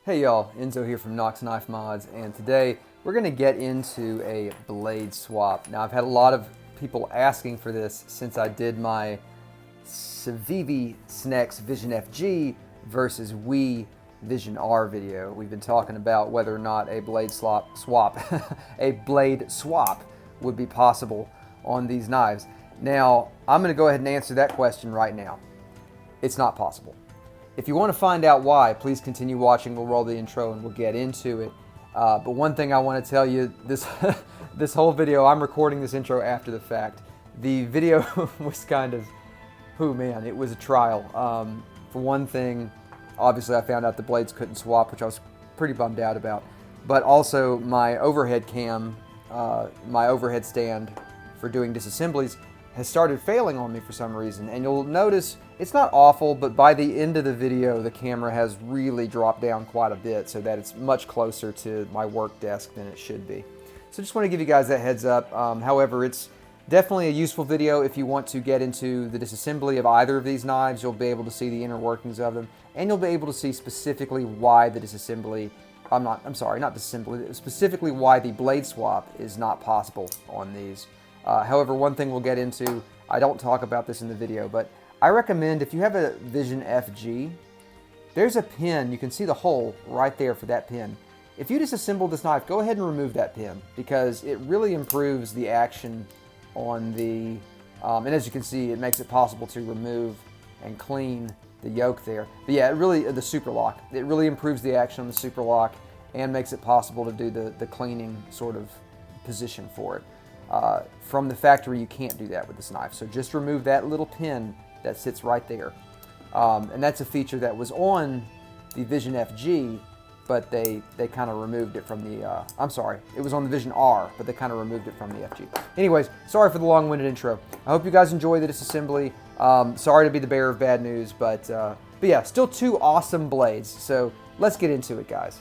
Hey y'all, Enzo here from Knox Knife Mods, and today we're going to get into a blade swap. Now I've had a lot of people asking for this since I did my Civivi Snecx Vision FG versus Wii Vision R video. We've been talking about whether or not a blade swap would be possible on these knives. Now I'm going to go ahead and answer that question right now. It's not possible. If you want to find out why, please continue watching. We'll roll the intro and we'll get into it. But one thing I want to tell you, this whole video, I'm recording this intro after the fact. The video was kind of, it was a trial. For one thing, obviously I found out the blades couldn't swap, which I was pretty bummed out about. But also my overhead cam, my overhead stand for doing disassemblies has started failing on me for some reason. And you'll notice it's not awful, but by the end of the video, the camera has really dropped down quite a bit so that it's much closer to my work desk than it should be. So just want to give you guys that heads up. However, it's definitely a useful video if you want to get into the disassembly of either of these knives. You'll be able to see the inner workings of them, and you'll be able to see specifically why the disassembly, specifically why the blade swap is not possible on these. However, one thing we'll get into, I don't talk about this in the video, but I recommend if you have a Vision FG, there's a pin, you can see the hole right there for that pin. If you disassemble this knife, go ahead and remove that pin because it really improves the action on the, and as you can see, it makes it possible to remove and clean the yoke there. But yeah, the super lock, it really improves the action on the super lock and makes it possible to do the cleaning sort of position for it. From the factory, you can't do that with this knife. So just remove that little pin that sits right there. And that's a feature that was on the Vision FG, but they kind of removed it from the, it was on the Vision R, but they kind of removed it from the FG. Anyways, sorry for the long-winded intro. I hope you guys enjoy the disassembly. Sorry to be the bearer of bad news, but yeah, still two awesome blades. So let's get into it, guys.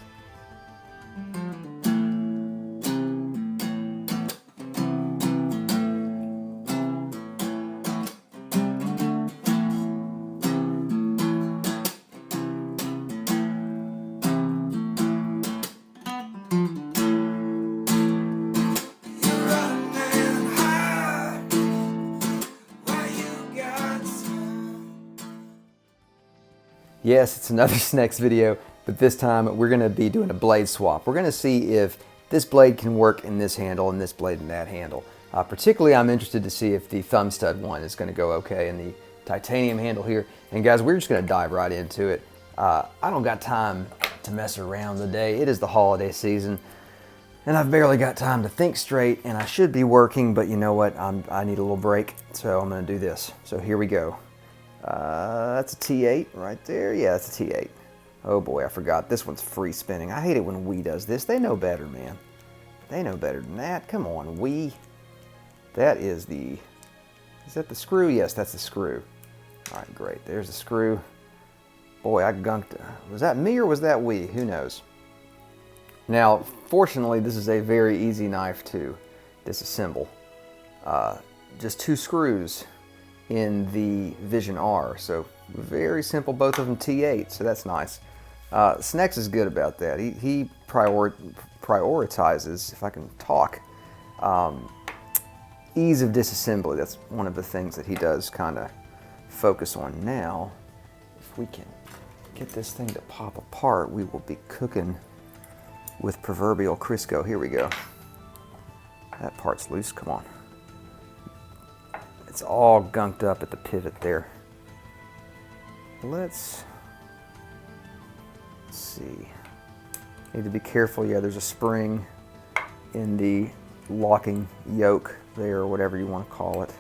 Yes, it's another Snecx video, but this time we're going to be doing a blade swap. We're going to see if this blade can work in this handle and this blade in that handle. Particularly, I'm interested to see if the thumb stud one is going to go okay in the titanium handle here. And guys, we're just going to dive right into it. I don't got time to mess around today. It is the holiday season, and I've barely got time to think straight, and I should be working, but you know what? I need a little break, so I'm going to do this. So here we go. That's a T8 right there. Yeah, that's a T8. Oh boy, I forgot. This one's free spinning. I hate it when Wii does this. They know better, man. They know better than that. Come on, Wii. That is the... Is that the screw? Yes, that's the screw. All right, great. There's the screw. Boy, I gunked. Was that me or was that Wii? Who knows? Now, fortunately, this is a very easy knife to disassemble. Just two screws in the Vision R, so very simple, both of them T8, so that's nice. Snecx is good about that. He prioritizes, if I can talk, ease of disassembly. That's one of the things that he does kind of focus on. Now, if we can get this thing to pop apart, we will be cooking with proverbial Crisco. Here we go. That part's loose, come on. It's all gunked up at the pivot there. Let's see. Need to be careful. Yeah, there's a spring in the locking yoke there, or whatever you want to call it.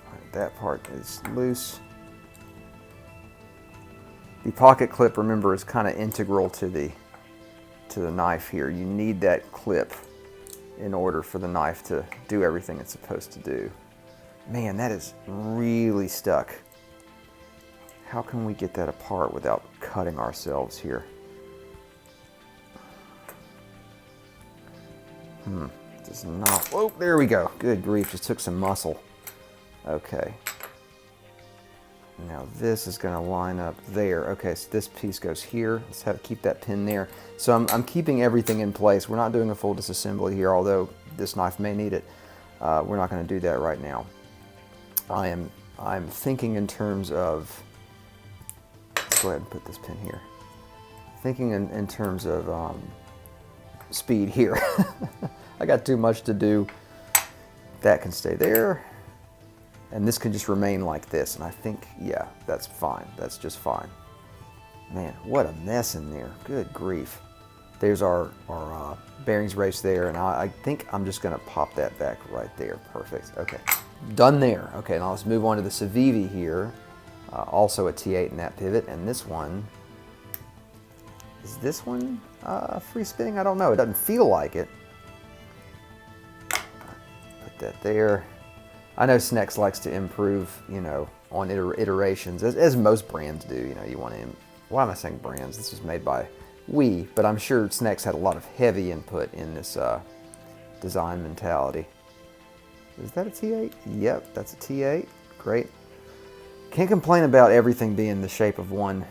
All right, that part is loose. The pocket clip, remember, is kind of integral to the knife here. You need that clip in order for the knife to do everything it's supposed to do. Man, that is really stuck. How can we get that apart without cutting ourselves here? Does not, oh, there we go. Good grief, just took some muscle. Okay. Now this is going to line up there. Okay, so this piece goes here. Let's keep that pin there. So I'm keeping everything in place. We're not doing a full disassembly here, although this knife may need it. We're not going to do that right now. I'm thinking in terms of, let's go ahead and put this pin here. Thinking in terms of speed here. I got too much to do. That can stay there. And this can just remain like this. And I think, yeah, that's fine. That's just fine. Man, what a mess in there. Good grief. There's our bearings race there. And I think I'm just going to pop that back right there. Perfect. Okay. Done there. Okay, now let's move on to the Civivi here. Also a T8 in that pivot. And this one, is this one free spinning? I don't know. It doesn't feel like it. Put that there. I know Snecx likes to improve, you know, on iterations, as most brands do. You know, you want to, why am I saying brands? This was made by we, but I'm sure Snecx had a lot of heavy input in this design mentality. Is that a T8? Yep, that's a T8. Great. Can't complain about everything being the shape of one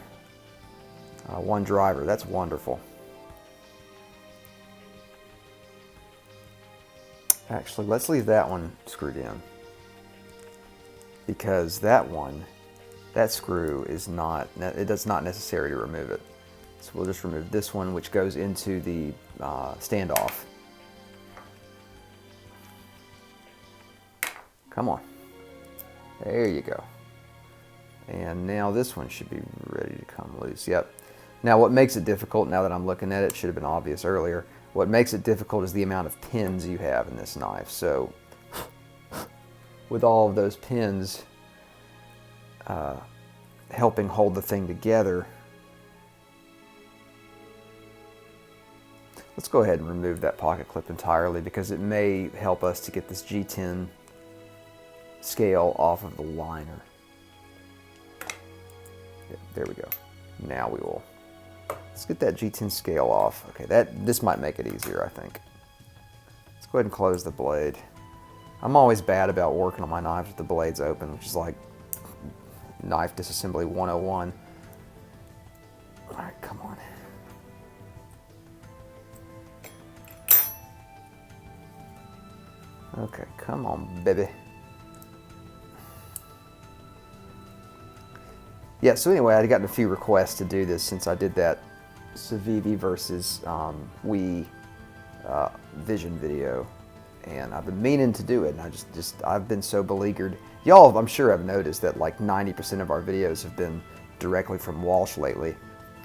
driver. That's wonderful. Actually, let's leave that one screwed in, because that screw is not, it's not necessary to remove it. So we'll just remove this one, which goes into the standoff. Come on. There you go. And now this one should be ready to come loose. Yep. Now what makes it difficult, now that I'm looking at it, should have been obvious earlier, what makes it difficult is the amount of pins you have in this knife. So with all of those pins helping hold the thing together, let's go ahead and remove that pocket clip entirely, because it may help us to get this G10 scale off of the liner. Yeah, there we go. Now we will, let's get that G10 scale off. Okay, this might make it easier, I think. Let's go ahead and close the blade. I'm always bad about working on my knives with the blades open, which is like knife disassembly 101. All right, come on. Okay, come on, baby. Yeah, so anyway, I'd gotten a few requests to do this since I did that Civivi versus Wii Vision video, and I've been meaning to do it, and I've been so beleaguered. Y'all, I'm sure have noticed that like 90% of our videos have been directly from Walsh lately.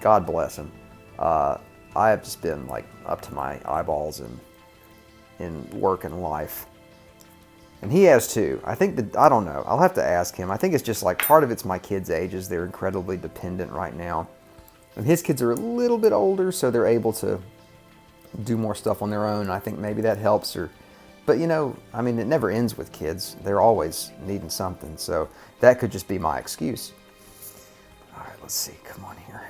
God bless him. I have just been like up to my eyeballs in work and life. And he has too. I think that, I don't know, I'll have to ask him. I think it's just like part of it's my kids' ages. They're incredibly dependent right now. And his kids are a little bit older, so they're able to do more stuff on their own. I think maybe that helps. But you know, I mean, it never ends with kids. They're always needing something. So that could just be my excuse. All right, let's see. Come on here.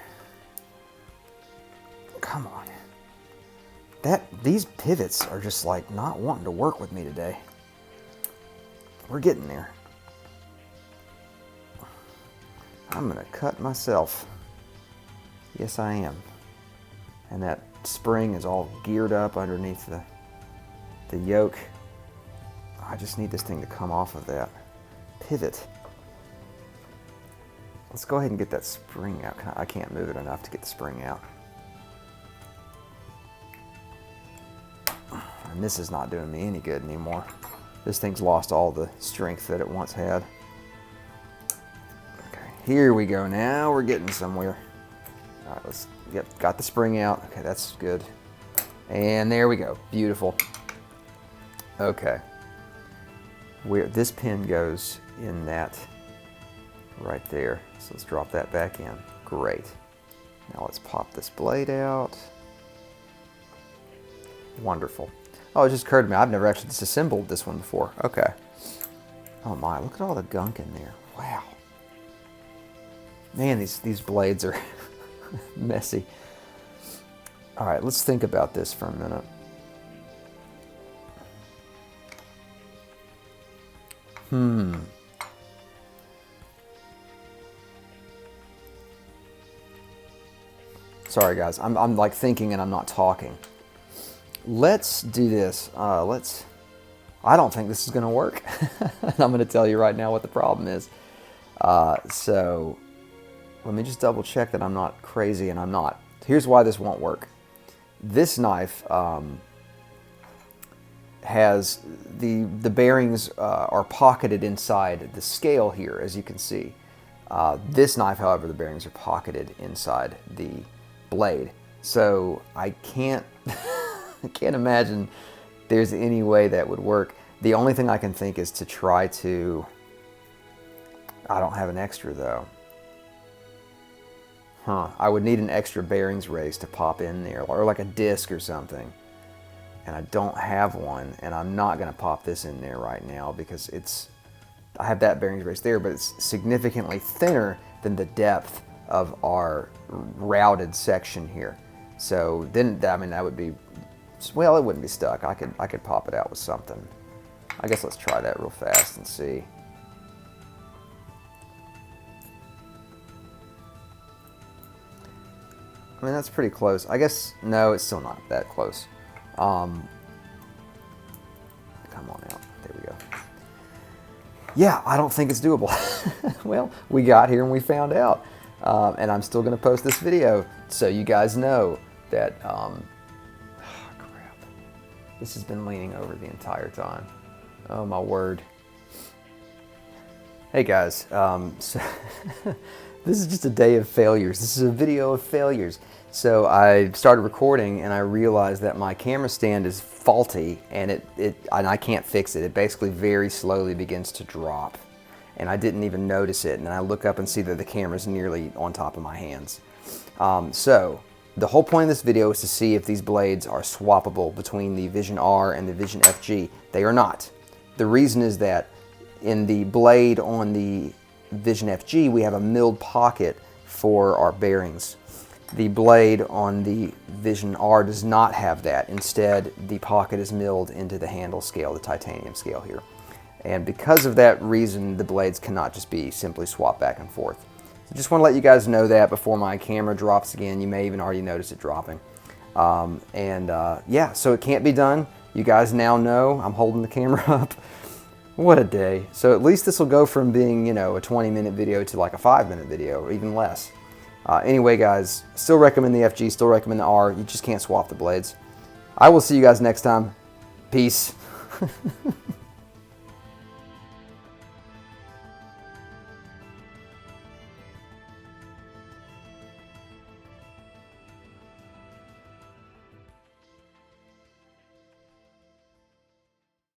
Come on. These pivots are just like not wanting to work with me today. We're getting there. I'm gonna cut myself. Yes, I am. And that spring is all geared up underneath the yoke. I just need this thing to come off of that pivot. Let's go ahead and get that spring out. I can't move it enough to get the spring out. And this is not doing me any good anymore. This thing's lost all the strength that it once had. Okay, here we go. Now we're getting somewhere. All right, let's got the spring out. Okay, that's good. And there we go. Beautiful. Okay. This pin goes in that right there. So let's drop that back in. Great. Now let's pop this blade out. Wonderful. Oh, it just occurred to me, I've never actually disassembled this one before. Okay. Oh my, look at all the gunk in there. Wow. Man, these blades are messy. All right, let's think about this for a minute. Sorry guys, I'm like thinking and I'm not talking. Let's do this. I don't think this is gonna work. And I'm gonna tell you right now what the problem is. So let me just double check that I'm not crazy, and I'm not. Here's why this won't work. This knife has the bearings are pocketed inside the scale here, as you can see. This knife, however, the bearings are pocketed inside the blade. So I can't I can't imagine there's any way that would work. The only thing I can think is to try to, I don't have an extra though. I would need an extra bearings race to pop in there, or like a disc or something. And I don't have one, and I'm not gonna pop this in there right now because I have that bearings race there, but it's significantly thinner than the depth of our routed section here. So then, I mean, that would be, well, it wouldn't be stuck. I could pop it out with something. I guess let's try that real fast and see. I mean, that's pretty close. I guess, no, it's still not that close. Come on out. There we go. Yeah, I don't think it's doable. Well, we got here and we found out. And I'm still going to post this video so you guys know that, oh, crap. This has been leaning over the entire time. Oh, my word. Hey, guys. So this is just a day of failures. This is a video of failures. So I started recording and I realized that my camera stand is faulty and and I can't fix it. It basically very slowly begins to drop. And I didn't even notice it. And then I look up and see that the camera's nearly on top of my hands. So the whole point of this video is to see if these blades are swappable between the Vision R and the Vision FG. They are not. The reason is that in the blade on the Vision FG, we have a milled pocket for our bearings. The blade on the Vision R does not have that. Instead, the pocket is milled into the handle scale, the titanium scale here. And because of that reason, the blades cannot just be simply swapped back and forth. So just want to let you guys know that before my camera drops again. You may even already notice it dropping. Yeah, so it can't be done. You guys now know I'm holding the camera up. What a day. So at least this will go from being, you know, a 20-minute video to like a 5-minute video, or even less. Anyway, guys, still recommend the FG, still recommend the R. You just can't swap the blades. I will see you guys next time. Peace.